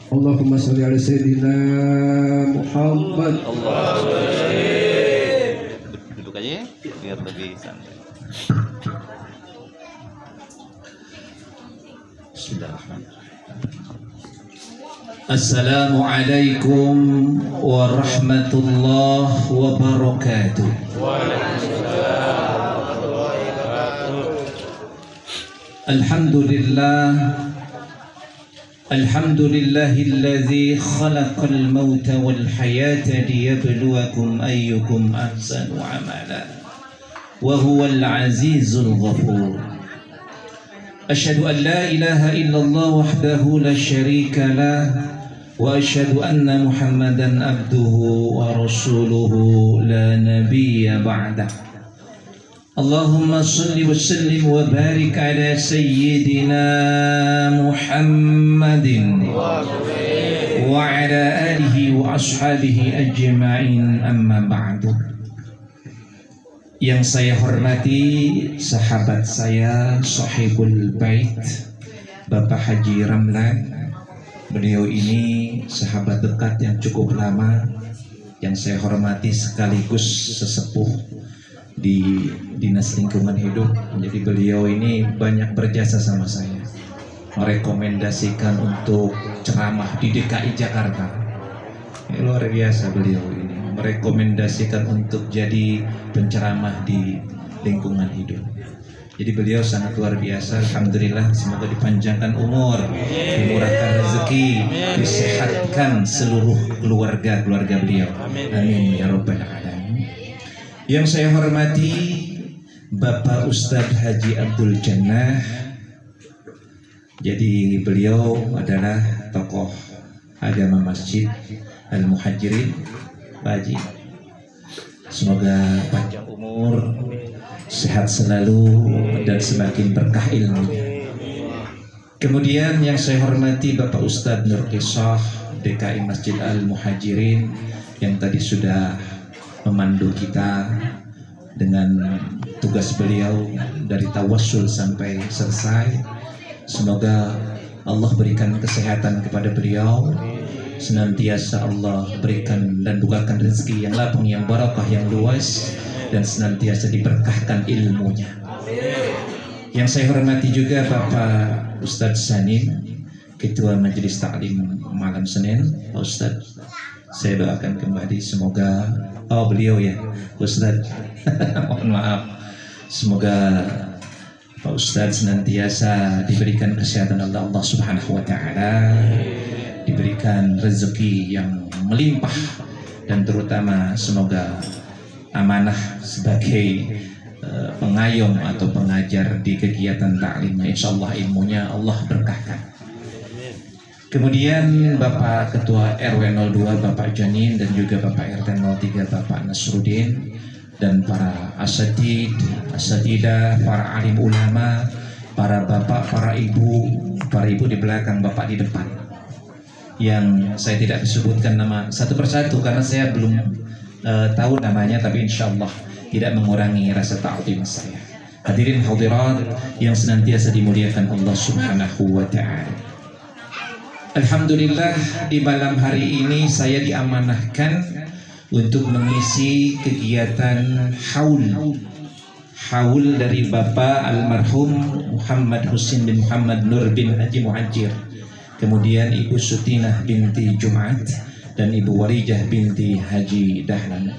Allahumma sholli ala sayyidina Muhammad. Duduk aja ya, biar lebih santai. Assalamualaikum warahmatullahi wabarakatuh. Alhamdulillah, alhamdulillahilladzi khalaqal mauta wal hayata liyabluwakum ayyukum ahsanu amala wa huwal azizul ghafur. Asyhadu an la ilaha illallah wahdahu la syarika lah wa asyhadu anna Muhammadan abduhu wa rasuluhu la nabiyya ba'dah. Allahumma salli wa sallim wa barik ala sayyidina Muhammadin wa ala alihi wa ashabihi ajma'in, amma ba'du. Yang saya hormati sahabat saya, sahibul bait, Bapak Haji Ramlan. Beliau ini sahabat dekat yang cukup lama, yang saya hormati sekaligus sesepuh di Dinas Lingkungan Hidup. Jadi beliau ini banyak berjasa sama saya, merekomendasikan untuk ceramah di DKI Jakarta. Luar biasa beliau ini, merekomendasikan untuk jadi penceramah di lingkungan hidup. Jadi beliau sangat luar biasa. Alhamdulillah, semoga dipanjangkan umur, dimurahkan rezeki, disehatkan seluruh keluarga beliau. Amin ya rabbal alamin. Yang saya hormati Bapak Ustadz Haji Abdul Jannah. Jadi beliau adalah tokoh agama Masjid Al-Muhajirin. Pak Haji, semoga panjang umur, sehat selalu, dan semakin berkah ilmu. Kemudian yang saya hormati Bapak Ustadz Nur Kisah DKI Masjid Al-Muhajirin, yang tadi sudah memandu kita dengan tugas beliau dari tawassul sampai selesai. Semoga Allah berikan kesehatan kepada beliau, senantiasa Allah berikan dan bukakan rezeki yang lapang, yang barakah, yang luas, dan senantiasa diberkahkan ilmunya. Yang saya hormati juga Bapak Ustadz Sanim, Ketua Majelis Taklim malam Senin. Pak Ustadz, saya doakan kembali semoga beliau ya Ustadz mohon maaf, semoga Pak Ustadz senantiasa diberikan kesehatan Allah Subhanahu wa ta'ala, diberikan rezeki yang melimpah, dan terutama semoga amanah sebagai pengayom atau pengajar di kegiatan taklimnya, insyaallah ilmunya Allah berkahkan. Kemudian Bapak Ketua RW 02 Bapak Janin, dan juga Bapak RT 03 Bapak Nasruddin, dan para asatidah, para alim ulama, para bapak, para ibu di belakang, bapak di depan, yang saya tidak disebutkan nama satu persatu karena saya belum tahu namanya, tapi insyaallah tidak mengurangi rasa ta'zim saya. Hadirin hadirat yang senantiasa dimuliakan Allah Subhanahu wa ta'ala. Alhamdulillah, di malam hari ini saya diamanahkan untuk mengisi kegiatan haul dari Bapak almarhum Muhammad Husin bin Muhammad Nur bin Haji Muhajir, kemudian Ibu Sutinah binti Jumat, dan Ibu Warijah binti Haji Dahlan.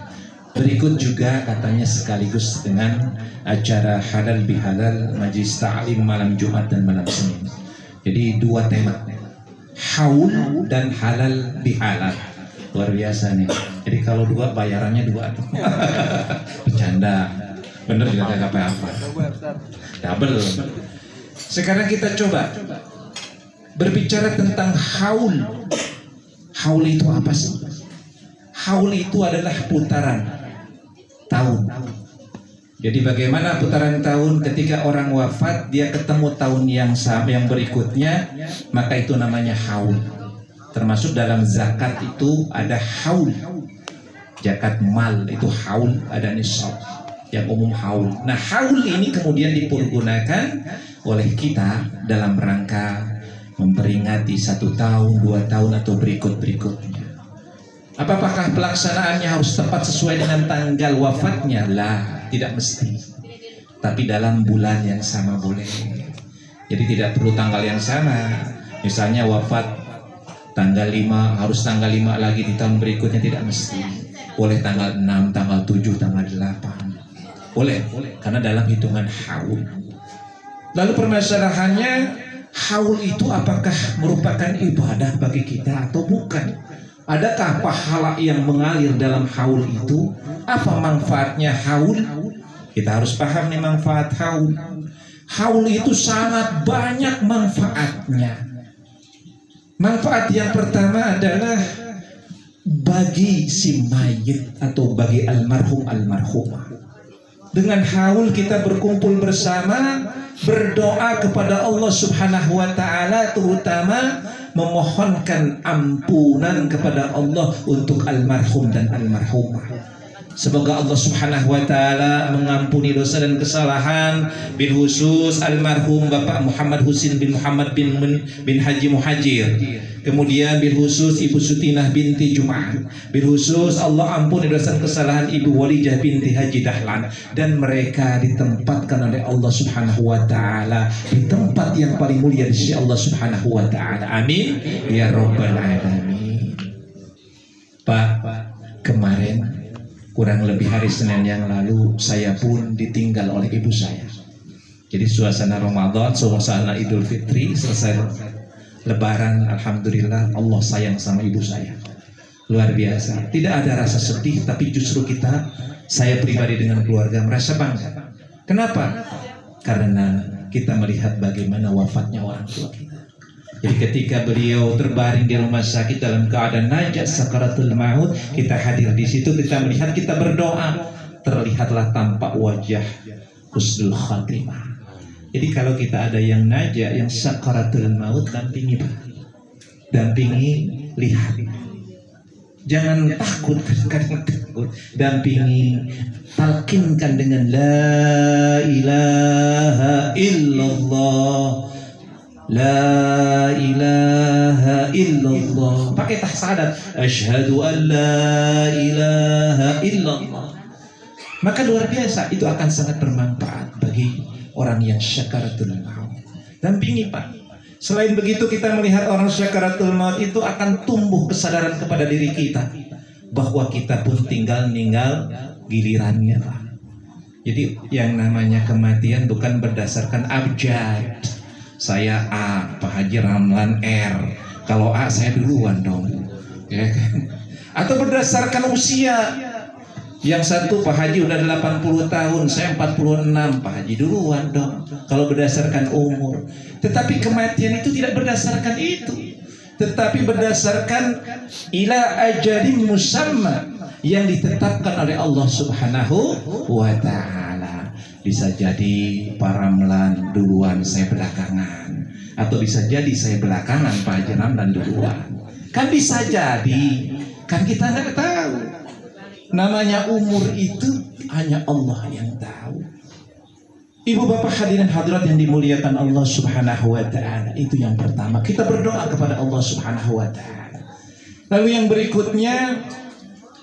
Berikut juga katanya sekaligus dengan acara halal bihalal Majelis Ta'lim malam Jumat dan malam Senin. Jadi dua tema, haul dan halal bihalal. Luar biasa nih. Jadi kalau dua bayarannya dua. Bercanda. Bener juga gak apa-apa. Double. Sekarang kita coba berbicara tentang haul. Haul itu apa sih? Haul itu adalah putaran tahun. Jadi bagaimana putaran tahun? Ketika orang wafat, dia ketemu tahun yang berikutnya, maka itu namanya haul. Termasuk dalam zakat itu ada haul. Zakat mal itu haul, ada nisab, yang umum haul. Nah, haul ini kemudian dipergunakan oleh kita dalam rangka memperingati 1 tahun, 2 tahun atau berikut-berikutnya. Apakah pelaksanaannya harus tepat sesuai dengan tanggal wafatnya? Lah, tidak mesti. Tapi dalam bulan yang sama boleh. Jadi tidak perlu tanggal yang sama. Misalnya wafat tanggal 5, harus tanggal 5 lagi di tahun berikutnya, tidak mesti. Boleh tanggal 6, tanggal 7, tanggal 8. Boleh, karena dalam hitungan haul. Lalu permasalahannya, haul itu apakah merupakan ibadah bagi kita atau bukan? Adakah pahala yang mengalir dalam haul itu? Apa manfaatnya haul? Kita harus paham nih manfaat haul. Haul itu sangat banyak manfaatnya. Manfaat yang pertama adalah bagi si mayit atau bagi almarhum almarhumah. Dengan haul kita berkumpul bersama, berdoa kepada Allah Subhanahu wa taala, terutama memohonkan ampunan kepada Allah untuk almarhum dan almarhumah. Semoga Allah Subhanahu wa taala mengampuni dosa dan kesalahan bil khusus almarhum Bapak Muhammad Husin bin Muhammad bin Haji Muhajir. Kemudian bil khusus Ibu Sutinah binti Jum'ah. Bil khusus Allah ampuni dosa dan kesalahan Ibu Walijah binti Haji Dahlan, dan mereka ditempatkan oleh Allah Subhanahu wa taala di tempat yang paling mulia di sisi Allah Subhanahu wa taala. Amin ya rabbal alamin. Pak, kemarin kurang lebih hari Senin yang lalu saya pun ditinggal oleh ibu saya. Jadi suasana Ramadan, suasana Idul Fitri, selesai Lebaran, alhamdulillah Allah sayang sama ibu saya. Luar biasa. Tidak ada rasa sedih, tapi justru saya pribadi dengan keluarga merasa bangga. Kenapa? Karena kita melihat bagaimana wafatnya orang tua kita. Jadi ketika beliau terbaring di rumah sakit dalam keadaan najat sakaratul maut, kita hadir di situ, kita melihat, kita berdoa, terlihatlah tampak wajah husnul khatimah. Jadi kalau kita ada yang najat, yang sakaratul maut, dampingi, dampingi, lihat. Jangan takut, kadang takut. Dampingi, talkinkan dengan la ilaha illallah. La ilaha illallah. Pakai tahsadat. Asyhadu an la ilaha illallah. Maka luar biasa, itu akan sangat bermanfaat bagi orang yang syakaratul maut. Dampingi Pak. Selain begitu, kita melihat orang syakaratul maut itu akan tumbuh kesadaran kepada diri kita bahwa kita pun tinggal gilirannya Pak. Jadi yang namanya kematian bukan berdasarkan abjad. Saya A, Pak Haji Ramlan R. Kalau A saya duluan dong, ya kan? Atau berdasarkan usia. Yang satu Pak Haji udah 80 tahun, saya 46, Pak Haji duluan dong. Kalau berdasarkan umur. Tetapi kematian itu tidak berdasarkan itu, tetapi berdasarkan ila ajalin musamma yang ditetapkan oleh Allah Subhanahu wa ta'ala. Bisa jadi Pak Ramlan duluan, saya belakangan. Atau bisa jadi saya belakangan, Pak Haji Ramlan duluan. Kan bisa jadi, kan kita nggak tahu. Namanya umur itu hanya Allah yang tahu. Ibu bapak hadirin hadirat yang dimuliakan Allah Subhanahu wa ta'ala, itu yang pertama, kita berdoa kepada Allah Subhanahu wa ta'ala. Lalu yang berikutnya,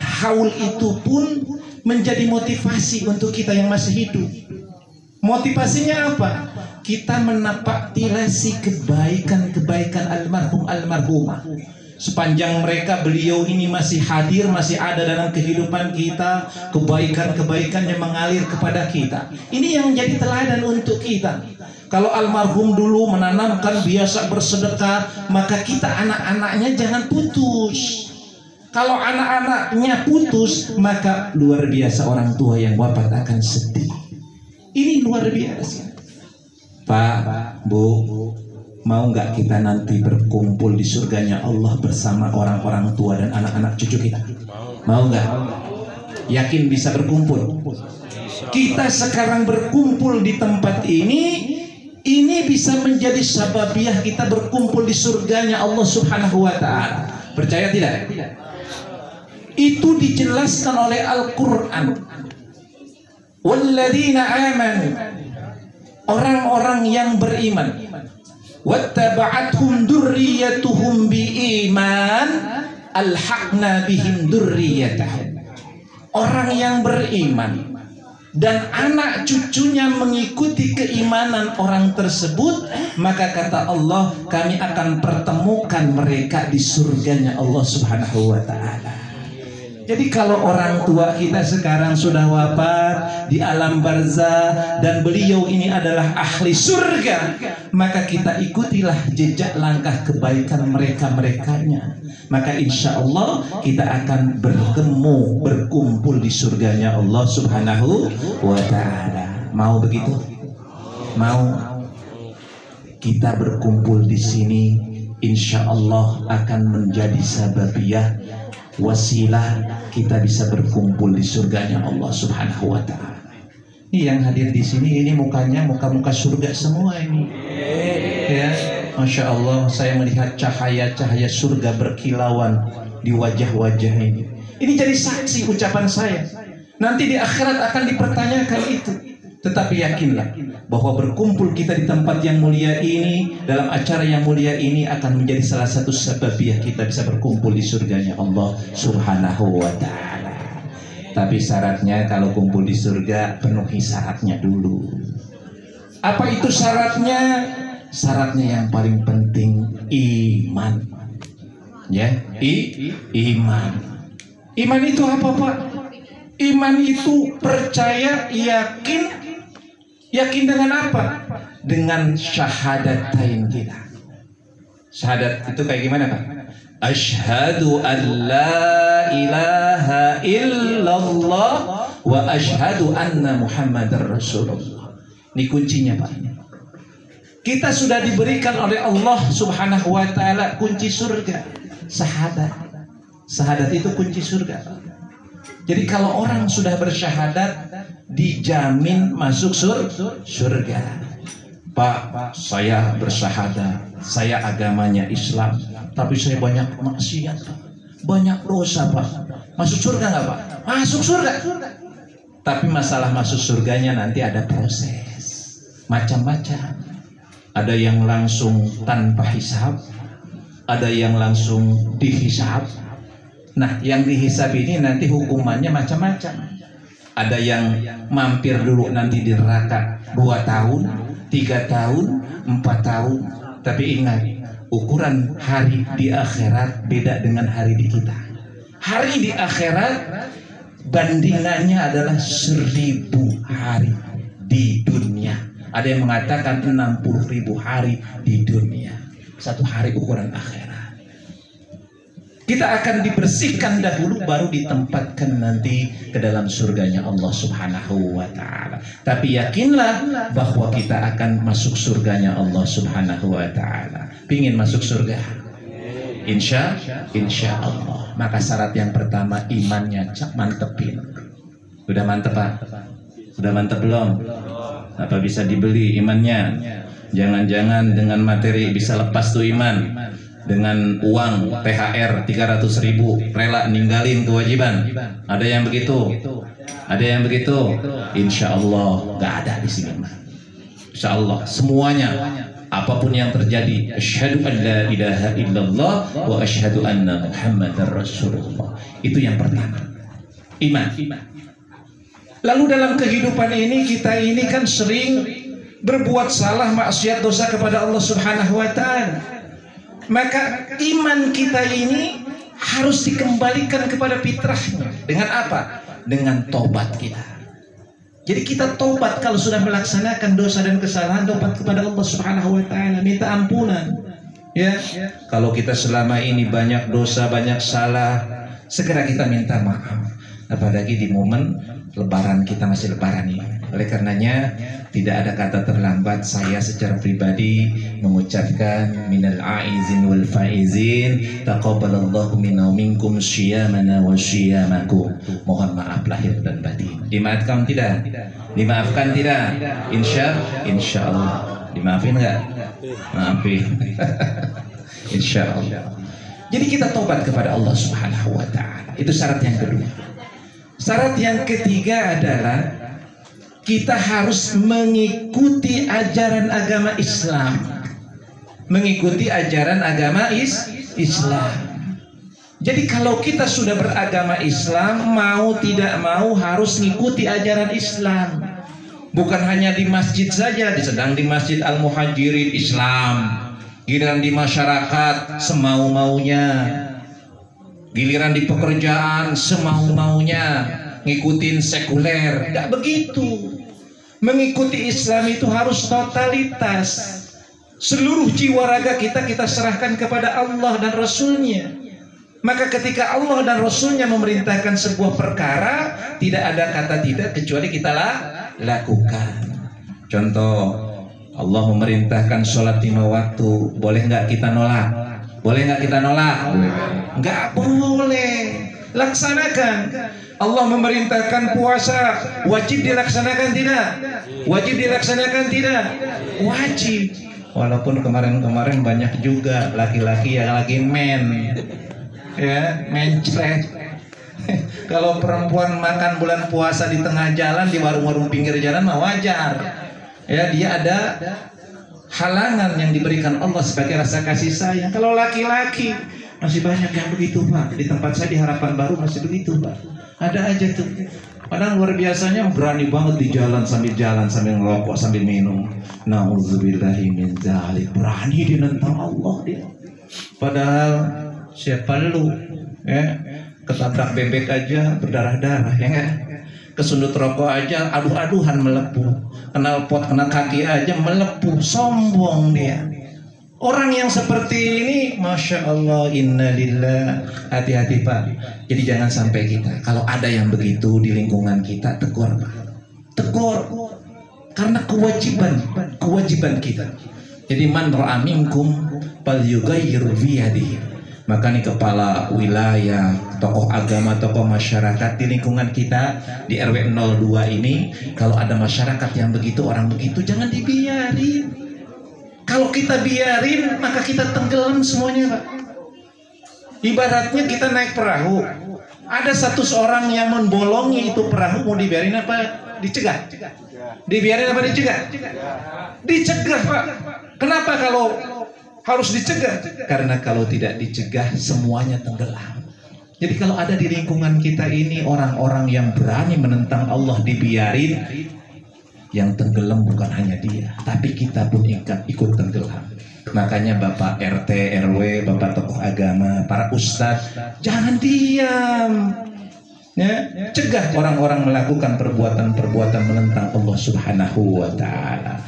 haul itu pun menjadi motivasi untuk kita yang masih hidup. Motivasinya apa? Kita menapaktilasi kebaikan-kebaikan almarhum almarhumah. Sepanjang beliau ini masih hadir, masih ada dalam kehidupan kita, kebaikan-kebaikan yang mengalir kepada kita. Ini yang menjadi teladan untuk kita. Kalau almarhum dulu menanamkan biasa bersedekah, maka kita anak-anaknya jangan putus. Kalau anak-anaknya putus, maka luar biasa orang tua yang wafat akan sedih. Ini luar biasa. Pak, Bu, mau nggak kita nanti berkumpul di surganya Allah bersama orang-orang tua dan anak-anak cucu kita? Mau nggak? Yakin bisa berkumpul? Kita sekarang berkumpul di tempat ini bisa menjadi sababiah kita berkumpul di surganya Allah Subhanahu wa ta'ala. Percaya tidak? Itu dijelaskan oleh Al-Quran. Walladzina amanu, orang-orang yang beriman. wattaba'athum dzurriyyatuhum biiman alhaqna bihim dzurriyyatahum. Orang yang beriman dan anak cucunya mengikuti keimanan orang tersebut, maka kata Allah, kami akan pertemukan mereka di surganya Allah Subhanahu wa ta'ala. Jadi kalau orang tua kita sekarang sudah wafat di alam barzah dan beliau ini adalah ahli surga, maka kita ikutilah jejak langkah kebaikan mereka-merekanya. Maka insya Allah kita akan berkumpul di surganya Allah Subhanahu wa ta'ala. Mau begitu? Mau? Kita berkumpul di sini insya Allah akan menjadi sababiyah, wasilah kita bisa berkumpul di surganya Allah Subhanahu wa ta'ala. Ini yang hadir di sini, ini mukanya muka-muka surga semua ini. Ya, Masya Allah, saya melihat cahaya-cahaya surga berkilauan di wajah-wajah ini. Ini jadi saksi ucapan saya. Nanti di akhirat akan dipertanyakan itu. Tetapi yakinlah bahwa berkumpul kita di tempat yang mulia ini, dalam acara yang mulia ini, akan menjadi salah satu sebabiyah kita bisa berkumpul di surganya Allah Subhanahu wa ta'ala. Tapi syaratnya kalau kumpul di surga, penuhi syaratnya dulu. Apa itu syaratnya? Syaratnya yang paling penting iman. Ya, iman. Iman itu apa, Pak? Iman itu percaya, yakin. Yakin dengan apa? Dengan syahadatain kita. Syahadat itu kayak gimana, Pak? Asyhadu an la ilaha illallah wa asyhadu anna Muhammadar Rasulullah. Ini kuncinya, Pak. Kita sudah diberikan oleh Allah Subhanahu wa ta'ala kunci surga. Syahadat. Syahadat itu kunci surga. Jadi kalau orang sudah bersyahadat, dijamin masuk surga. Pak, saya bersyahadat, saya agamanya Islam, tapi saya banyak maksiat, Pak. Banyak dosa, Pak. Masuk surga nggak, Pak? Masuk surga. Tapi masalah masuk surganya nanti ada proses. Macam-macam. Ada yang langsung tanpa hisab, ada yang langsung dihisab. Nah, yang dihisab ini nanti hukumannya macam-macam. Ada yang mampir dulu nanti di neraka 2 tahun, 3 tahun, 4 tahun. Tapi ingat, ukuran hari di akhirat beda dengan hari di kita. Hari di akhirat bandingannya adalah 1000 hari di dunia. Ada yang mengatakan 60.000 hari di dunia. Satu hari ukuran akhirat. Kita akan dibersihkan dahulu, baru ditempatkan nanti ke dalam surganya Allah Subhanahu wa ta'ala. Tapi yakinlah bahwa kita akan masuk surganya Allah Subhanahu wa ta'ala. Pingin masuk surga? Insya Allah. Maka syarat yang pertama, imannya mantepin. Udah mantep, Pak? Udah mantep belum? Apa bisa dibeli imannya? Jangan-jangan dengan materi bisa lepas tuh iman. Dengan uang THR 300.000 rela ninggalin kewajiban. Ada yang begitu? Ada yang begitu? Insya Allah nggak ada di sini, Mas. Insya Allah semuanya, apapun yang terjadi, asyhadu an la ilaha illallah wa asyhadu anna Muhammadar Rasulullah. Itu yang pertama, iman. Lalu dalam kehidupan ini, kita ini kan sering berbuat salah, maksiat, dosa kepada Allah Subhanahu wa ta'ala. Maka iman kita ini harus dikembalikan kepada fitrahnya. Dengan apa? Dengan tobat kita. Jadi kita tobat kalau sudah melaksanakan dosa dan kesalahan, tobat kepada Allah Subhanahu wa ta'ala, minta ampunan. Ya, kalau kita selama ini banyak dosa, banyak salah, segera kita minta maaf. Apalagi di momen Lebaran, kita masih Lebaran ini. Oleh karenanya tidak ada kata terlambat. Saya secara pribadi mengucapkan minal aizin wal faizin, taqabbalallahu minna minkum syiyamana wa syiyamakum. Mohon maaf lahir dan batin. Dimaafkan tidak? Dimaafkan tidak? Insya Allah. Dimaafin nggak? Maafin. Insya Allah. Jadi kita tobat kepada Allah Subhanahu wa ta'ala. Itu syarat yang kedua. Syarat yang ketiga adalah kita harus mengikuti ajaran agama Islam. mengikuti ajaran agama Islam. Jadi kalau kita sudah beragama Islam, mau tidak mau harus mengikuti ajaran Islam. Bukan hanya di masjid saja, sedang di Masjid Al-Muhajirin Islam, giliran di masyarakat semau-maunya, giliran di pekerjaan semau-maunya, ngikutin sekuler. Gak begitu. Mengikuti Islam itu harus totalitas. Seluruh jiwa raga kita serahkan kepada Allah dan Rasulnya. Maka ketika Allah dan Rasulnya memerintahkan sebuah perkara, tidak ada kata tidak kecuali kita lakukan. Contoh, Allah memerintahkan sholat 5 waktu, boleh nggak kita nolak? Boleh nggak kita nolak? Nggak boleh. Laksanakan. Allah memerintahkan puasa, wajib dilaksanakan tidak? Wajib dilaksanakan tidak? Wajib. Walaupun kemarin-kemarin banyak juga laki-laki yang lagi mencret. Kalau perempuan makan bulan puasa di tengah jalan, di warung-warung pinggir jalan mah wajar. Ya, dia ada halangan yang diberikan Allah sebagai rasa kasih sayang. Kalau laki-laki masih banyak yang begitu, Pak. Di tempat saya di Harapan Baru masih begitu, Pak. Ada aja tuh. Padahal luar biasanya berani banget di jalan sambil ngerokok, sambil minum. Nauzubillahi min dzalik. Berani dia nentang Allah dia. Padahal siapa lu? Ya, ketabrak bebek aja berdarah-darah, ya enggak? Kesundut rokok aja aduh-aduhan melepuh. Kenal pot kena kaki aja melepuh, sombong dia. Orang yang seperti ini, Masya Allah, innalillah. Hati-hati Pak. Jadi jangan sampai kita, kalau ada yang begitu di lingkungan kita, tegur Pak. Tegur. Karena kewajiban kita. Jadi man ra'a minkum falyughayyir biyadihi. Maka nih kepala wilayah, tokoh agama, tokoh masyarakat di lingkungan kita di RW 02 ini, kalau ada masyarakat yang begitu, orang begitu, jangan dibiarin. Kalau kita biarin, maka kita tenggelam semuanya, Pak. Ibaratnya kita naik perahu, ada satu seorang yang membolongi itu perahu, mau dibiarin apa dicegah? Dibiarin apa dicegah? Dicegah, Pak. Kenapa kalau harus dicegah? Karena kalau tidak dicegah semuanya tenggelam. Jadi kalau ada di lingkungan kita ini orang-orang yang berani menentang Allah dibiarin, yang tenggelam bukan hanya dia, tapi kita pun ikut tenggelam. Makanya Bapak RT, RW, Bapak tokoh agama, para ustadz, jangan diam. Ya, cegah orang-orang melakukan perbuatan-perbuatan menentang Allah Subhanahu wa Ta'ala.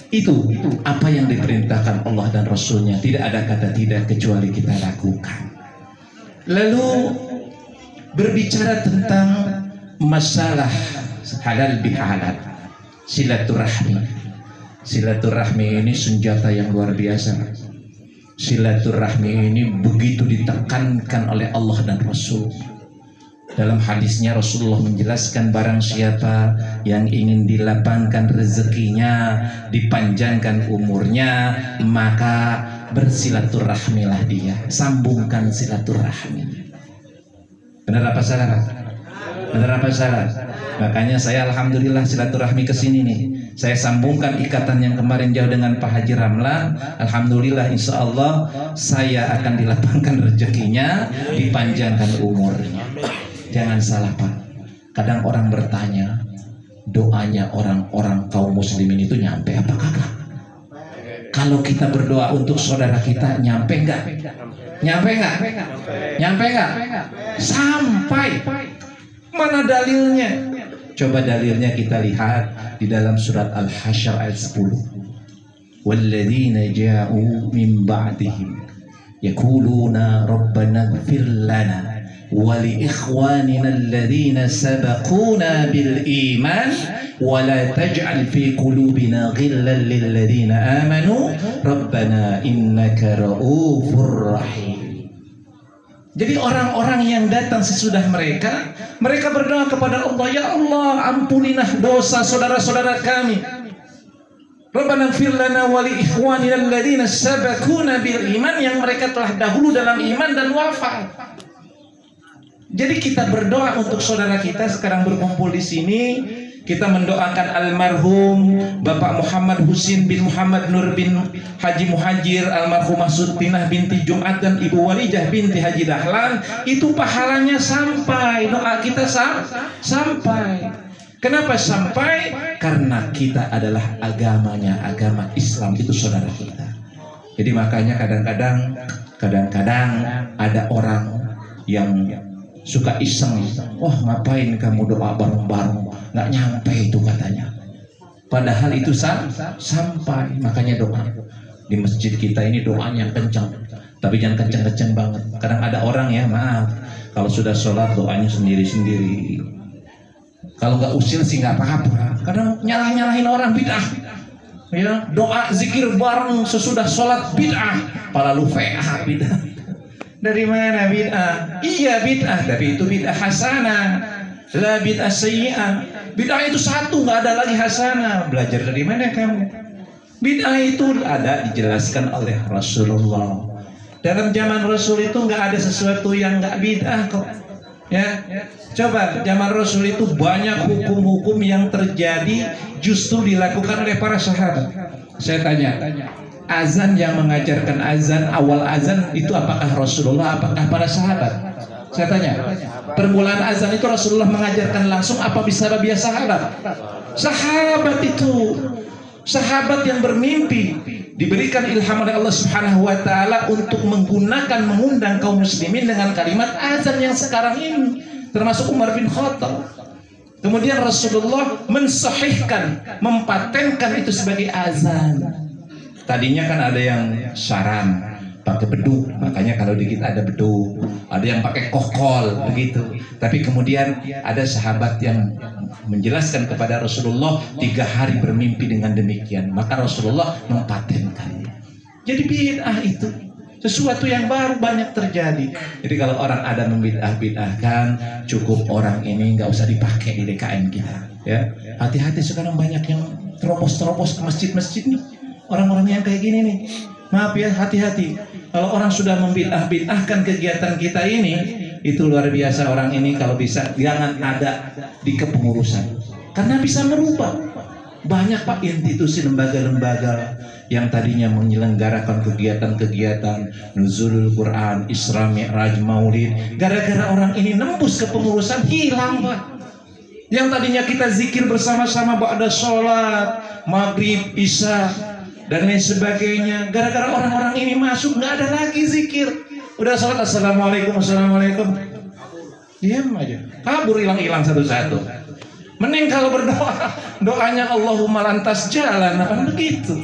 Itu apa yang diperintahkan Allah dan Rasulnya. Tidak ada kata tidak kecuali kita lakukan. Lalu berbicara tentang masalah halal bihalal, silaturahmi. Silaturahmi ini senjata yang luar biasa. Silaturahmi ini begitu ditekankan oleh Allah dan Rasul. Dalam hadisnya Rasulullah menjelaskan, barang siapa yang ingin dilapangkan rezekinya, dipanjangkan umurnya, maka bersilaturahmilah dia, sambungkan silaturahmi. Benar apa salah? Benar apa salah? Makanya saya alhamdulillah silaturahmi kesini nih. Saya sambungkan ikatan yang kemarin jauh dengan Pak Haji Ramlan. Alhamdulillah, insya Allah saya akan dilapangkan rezekinya, dipanjangkan umurnya. Jangan salah Pak. Kadang orang bertanya, doanya orang-orang kaum muslimin itu nyampe apa kagak? Kalau kita berdoa untuk saudara kita, nyampe enggak? Nyampe enggak? Nyampe enggak? Sampai. Mana dalilnya? Coba dalilnya kita lihat di dalam surat Al-Hasyr ayat 10. Walladzina ja'u min ba'dihim yaquluna rabbana ighfir lana wa li ikhwanina alladhina sabaquna bil iman wa la taj'al fi qulubina ghillan lil ladzina amanu rabbana innaka ra'ufur rahim. Jadi orang-orang yang datang sesudah mereka berdoa kepada Allah, ya Allah, ampunilah dosa saudara-saudara kami. Rabbana ighfir lana wa li ikhwanina alladhina sabaquna bil iman, yang mereka telah dahulu dalam iman dan wafat. Jadi kita berdoa untuk saudara kita sekarang berkumpul di sini, Kita mendoakan almarhum Bapak Muhammad Husin bin Muhammad Nur bin Haji Muhajir, almarhumah Sutinah binti Jumat dan Ibu Walijah binti Haji Dahlan. Itu pahalanya sampai, doa kita sampai. Kenapa sampai? Karena kita adalah agamanya, agama Islam, itu saudara kita. Jadi makanya kadang-kadang ada orang yang suka iseng, wah ngapain kamu doa bareng-bareng, nggak nyampe itu katanya. Padahal itu sampai. Makanya doa di masjid kita ini doanya kencang, tapi jangan kencang-kencang banget. Kadang ada orang ya, maaf, kalau sudah sholat doanya sendiri-sendiri. Kalau nggak usil sih nggak apa-apa. Kadang nyalahin orang bid'ah. Ya, doa zikir bareng sesudah sholat bid'ah. Pala lu bid'ah. Dari mana bid'ah? Iya bid'ah, tapi itu bid'ah hasanah, la bid'ah sayyi'ah. Bid'ah itu satu, nggak ada lagi hasanah. Belajar dari mana kamu? Bid'ah itu ada dijelaskan oleh Rasulullah. Dalam zaman Rasul itu nggak ada sesuatu yang nggak bid'ah kok. Ya, coba zaman Rasul itu banyak hukum-hukum yang terjadi justru dilakukan oleh para sahabat. Saya tanya, azan yang mengajarkan azan, awal azan itu apakah Rasulullah, apakah para sahabat? Saya tanya, permulaan azan itu Rasulullah mengajarkan langsung apa bisa biasa sahabat? Sahabat itu, sahabat yang bermimpi diberikan ilham oleh Allah Subhanahu wa taala untuk mengundang kaum muslimin dengan kalimat azan yang sekarang ini, termasuk Umar bin Khattab. Kemudian Rasulullah mensahihkan, mempatenkan itu sebagai azan. Tadinya kan ada yang saran pakai beduk, makanya kalau di kita ada beduk, ada yang pakai kokol begitu. Tapi kemudian ada sahabat yang menjelaskan kepada Rasulullah 3 hari bermimpi dengan demikian, maka Rasulullah mempatenkannya. Jadi bid'ah itu sesuatu yang baru banyak terjadi. Jadi kalau orang ada membid'ah-bid'ahkan, cukup orang ini nggak usah dipakai di DKM kita. Ya, hati-hati sekarang banyak yang terobos-terobos ke masjid-masjid nih. Orang-orang yang kayak gini nih, maaf ya, hati-hati. Kalau orang sudah membid'ah-bid'ahkan kegiatan kita ini, itu luar biasa. Orang ini kalau bisa jangan ada di kepengurusan, karena bisa merubah. Banyak Pak institusi lembaga-lembaga yang tadinya menyelenggarakan kegiatan-kegiatan nuzulul Quran, Isra Mi'raj, Maulid, gara-gara orang ini nembus kepengurusan, hilang Pak. Yang tadinya kita zikir bersama-sama ba'da sholat, maghrib, isya, dan lain sebagainya, gara-gara orang-orang ini masuk nggak ada lagi zikir. Udah sholat assalamualaikum, assalamualaikum, diam aja, kabur, hilang satu-satu. Mending kalau berdoa, doanya Allahumma lantas jalan, apa begitu.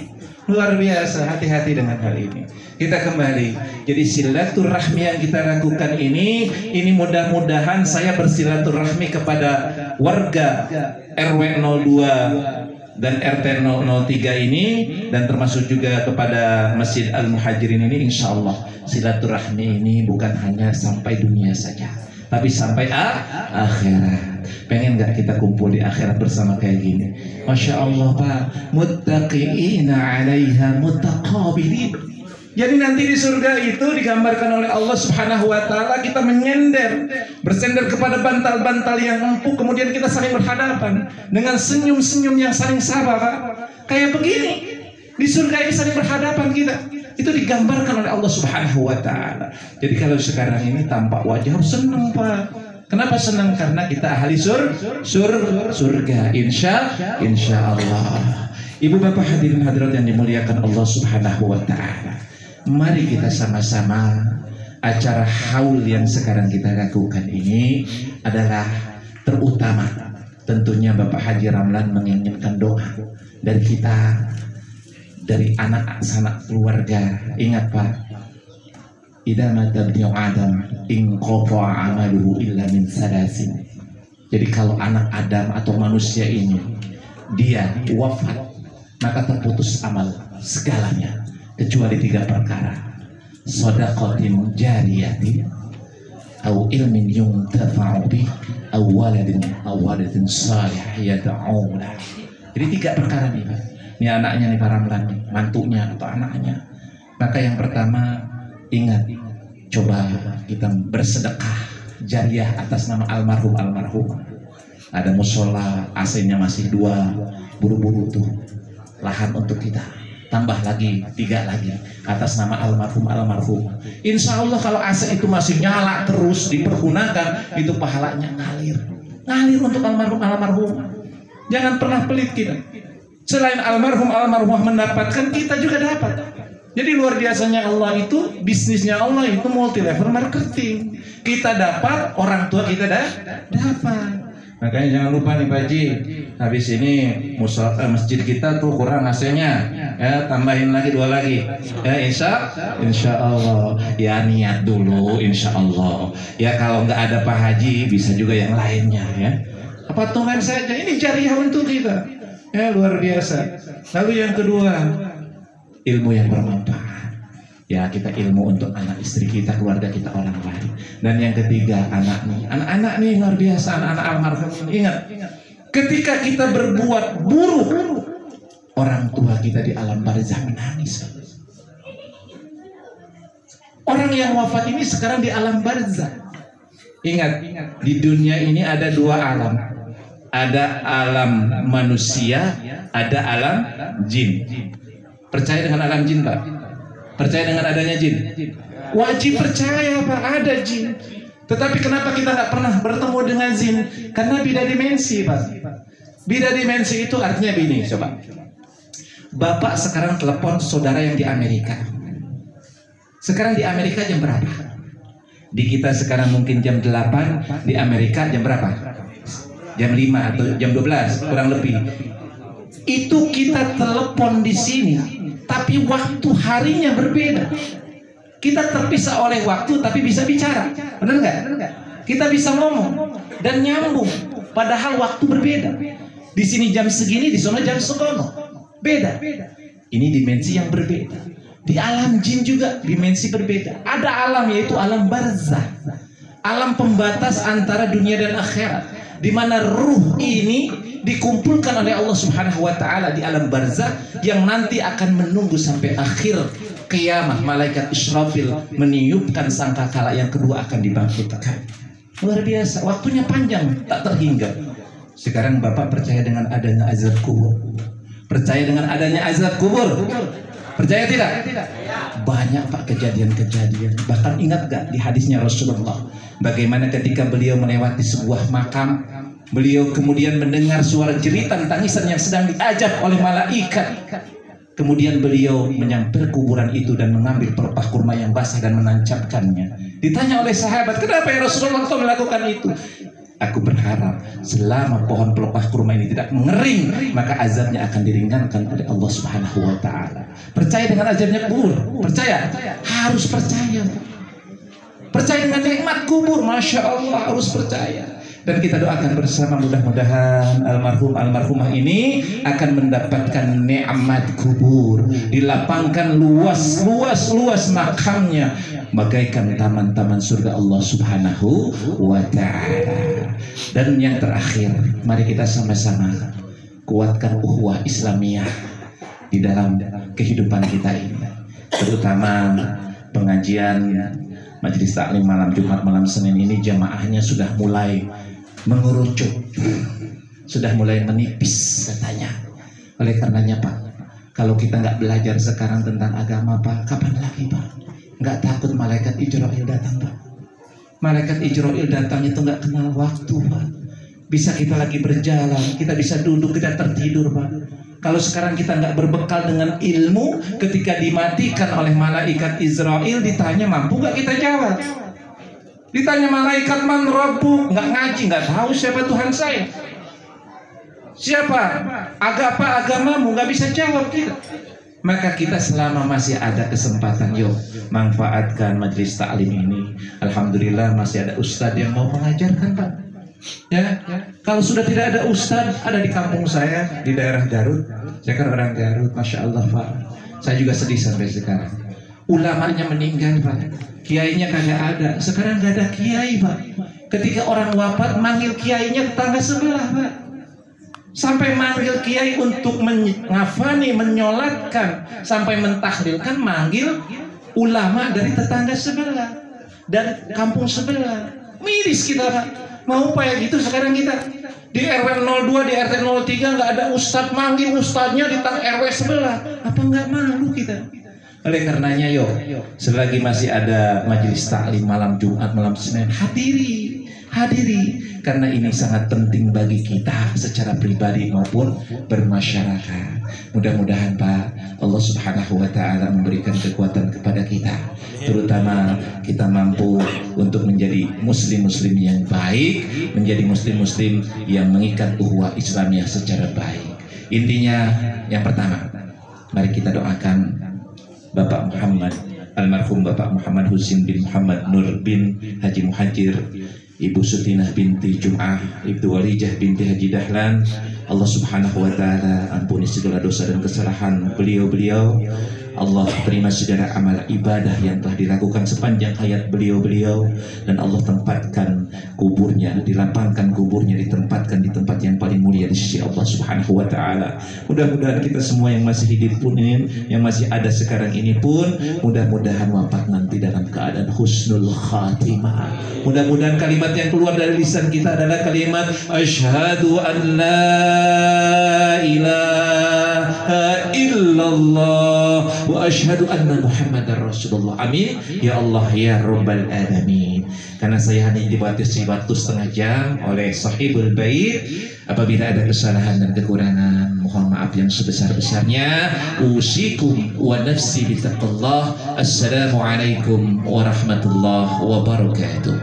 Luar biasa, hati-hati dengan hal ini. Kita kembali, jadi silaturahmi yang kita lakukan ini mudah-mudahan saya bersilaturahmi kepada warga RW 02 dan RT 003 ini, dan termasuk juga kepada Masjid Al-Muhajirin ini. Insya Allah silaturahmi ini bukan hanya sampai dunia saja, tapi sampai akhirat. Pengen nggak kita kumpul di akhirat bersama kayak gini? Masya Allah Pak, muttaqiina 'alaiha muttaqabilin. Jadi nanti di surga itu digambarkan oleh Allah Subhanahu wa taala, kita bersender kepada bantal-bantal yang empuk, kemudian kita saling berhadapan dengan senyum-senyum yang saling sabar Pak. Kayak begini di surga ini saling berhadapan kita. Itu digambarkan oleh Allah Subhanahu wa taala. Jadi kalau sekarang ini tampak wajah harus senang Pak. Kenapa senang? Karena kita ahli surga insya Allah. Ibu bapak hadirin hadirat yang dimuliakan Allah Subhanahu wa taala, mari kita sama-sama, acara haul yang sekarang kita lakukan ini adalah terutama tentunya Bapak Haji Ramlan menginginkan doa dari kita, dari anak-anak keluarga. Ingat Pak, idza mata ibnu Adam inqata'a amaluhu illa min salasin. Jadi kalau anak Adam atau manusia ini dia wafat, maka terputus amal segalanya kecuali 3 perkara: shadaqatin jariyatin, au ilmin yuntafa'u bih, au waladin salih yad'u lah. Jadi 3 perkara nih Pak. Ini anaknya nih Pak Ramlan, mantunya atau anaknya. Maka yang pertama, ingat, coba kita bersedekah jariah atas nama almarhumah. ada musola, AC-nya masih 2, buru-buru tuh lahan untuk kita, tambah lagi 3 lagi atas nama almarhum. Insya Allah kalau AC itu masih nyala terus dipergunakan, itu pahalanya ngalir untuk almarhum. Jangan pernah pelit kita. Selain almarhumah mendapatkan, kita juga dapat. Jadi luar biasanya Allah itu, bisnisnya Allah itu multi level marketing. Kita dapat, orang tua kita dapat. Makanya jangan lupa nih Pak Haji, habis ini masjid kita tuh kurang AC-nya, ya tambahin lagi 2 lagi, ya insya Allah, ya niat dulu insya Allah, ya kalau nggak ada Pak Haji bisa juga yang lainnya ya, patungan saja, ini jariah untuk kita, ya luar biasa. Lalu yang kedua, ilmu yang bermanfaat. Ya kita ilmu untuk anak istri kita, keluarga kita, orang lain. Dan yang ketiga anak-anak nih luar biasa, anak-anak almarhum. Ingat, ketika kita berbuat buruk, orang tua kita di alam barzakh menangis. Orang yang wafat ini sekarang di alam barzakh. Ingat, di dunia ini ada 2 alam. Ada alam manusia, ada alam jin. Percaya dengan alam jin, Pak? Percaya dengan adanya jin? Wajib percaya Pak, ada jin. Tetapi kenapa kita nggak pernah bertemu dengan jin? Karena beda dimensi Pak. Beda dimensi itu artinya begini, coba. Bapak sekarang telepon saudara yang di Amerika. Sekarang di Amerika jam berapa? Di kita sekarang mungkin jam 8, di Amerika jam berapa? Jam 5 atau jam 12 kurang lebih. Itu kita telepon di sini, tapi waktu harinya berbeda. Kita terpisah oleh waktu, tapi bisa bicara, benar nggak? Kita bisa ngomong dan nyambung, padahal waktu berbeda. Di sini jam segini, di sana jam sekono, beda. Ini dimensi yang berbeda. Di alam jin juga dimensi berbeda. Ada alam, yaitu alam barzakh, alam pembatas antara dunia dan akhirat, di mana ruh ini dikumpulkan oleh Allah Subhanahu wa Ta'ala di alam barzakh yang nanti akan menunggu sampai akhir kiamat. Malaikat Israfil meniupkan sangkakala yang kedua akan dibangkitkan. Luar biasa, waktunya panjang, tak terhingga. Sekarang Bapak percaya dengan adanya azab kubur? Percaya dengan adanya azab kubur? Percaya tidak? Banyak Pak kejadian-kejadian. Bahkan ingat gak di hadisnya Rasulullah, bagaimana ketika beliau melewati sebuah makam, beliau kemudian mendengar suara jeritan tangisan yang sedang diajak oleh malaikat. Kemudian beliau menyamper kuburan itu dan mengambil pelepah kurma yang basah dan menancapkannya. Ditanya oleh sahabat, kenapa ya Rasulullah kau melakukan itu? Aku berharap selama pohon pelepah kurma ini tidak mengering, maka azabnya akan diringankan oleh Allah Subhanahu wa Ta'ala. Percaya dengan azabnya kubur? Percaya? Harus percaya. Percaya dengan nikmat kubur, Masya Allah, harus percaya. Dan kita doakan bersama, mudah-mudahan almarhumah ini akan mendapatkan nikmat kubur, dilapangkan luas makamnya bagaikan taman-taman surga Allah Subhanahu wa Ta'ala. Dan yang terakhir, mari kita sama-sama kuatkan ukhuwah Islamiyah di dalam kehidupan kita ini, terutama pengajian Majelis Taklim malam Jumat, malam Senin ini jamaahnya sudah mulai mengerucut, sudah mulai menipis katanya. Oleh karenanya Pak, kalau kita nggak belajar sekarang tentang agama Pak, kapan lagi Pak? Nggak takut malaikat Ijrail datang Pak? Malaikat Ijrail datang itu nggak kenal waktu Pak. Bisa kita lagi berjalan, kita bisa duduk, kita tertidur Pak. Kalau sekarang kita nggak berbekal dengan ilmu, ketika dimatikan oleh malaikat Israel, ditanya mampu nggak kita jawab? Ditanya malaikat man rabbuk, nggak ngaji, nggak tahu siapa Tuhan saya. Siapa? Agamamu, nggak bisa jawab kita. Maka kita selama masih ada kesempatan, yuk manfaatkan majelis taklim ini. Alhamdulillah masih ada ustadz yang mau mengajarkan Pak. Ya, kalau sudah tidak ada ustadz, ada di kampung saya di daerah Garut. Saya kan orang Garut, Masya Allah Pak. Saya juga sedih sampai sekarang. Ulamanya meninggal Pak, kiainya kagak ada. Sekarang gak ada kiai Pak. Ketika orang wafat manggil kiainya tetangga sebelah Pak. Sampai manggil kiai untuk mengafani, menyolatkan, sampai mentahlilkan, manggil ulama dari tetangga sebelah dan kampung sebelah. Miris kita Pak. Mau kayak gitu sekarang kita. Di RW 02, di RT 03 nggak ada ustadz, manggil ustadznya di RW sebelah. Apa nggak malu kita? Oleh karenanya yuk, selagi masih ada majelis taklim malam Jumat, malam Senin, hadiri. Karena ini sangat penting bagi kita secara pribadi maupun bermasyarakat. Mudah-mudahan Pak, Allah Subhanahu wa Ta'ala memberikan kekuatan kepada kita, terutama kita mampu untuk menjadi muslim-muslim yang baik, menjadi muslim-muslim yang mengikat ukhuwah Islamiyah secara baik. Intinya yang pertama, mari kita doakan Bapak Muhammad, almarhum Bapak Muhammad Husin bin Muhammad Nur bin Haji Muhajir, Ibu Sutinah binti Jum'ah, Ibu Walijah binti Haji Dahlan. Allah Subhanahu wa Ta'ala ampuni segala dosa dan kesalahan beliau-beliau. Allah terima segala amal ibadah yang telah dilakukan sepanjang hayat beliau-beliau, dan Allah tempatkan kuburnya, dilapangkan kuburnya, ditempatkan di tempat yang paling mulia di sisi Allah Subhanahu wa Ta'ala. Mudah-mudahan kita semua yang masih hidup pun, yang masih ada sekarang ini pun, mudah-mudahan wafat nanti dalam keadaan husnul khatimah. Mudah-mudahan kalimat yang keluar dari lisan kita adalah kalimat asyhadu an la ilaha illallah wa asyhadu anna Muhammadar Rasulullah. Amin ya Allah ya Rabbal alamin. Karena saya hanya dibatasi waktu setengah jam oleh sahibul bait. Apabila ada kesalahan dan kekurangan, mohon maaf yang sebesar-besarnya. Usikum wa nafsi bitaqallah. Assalamualaikum warahmatullahi wabarakatuh.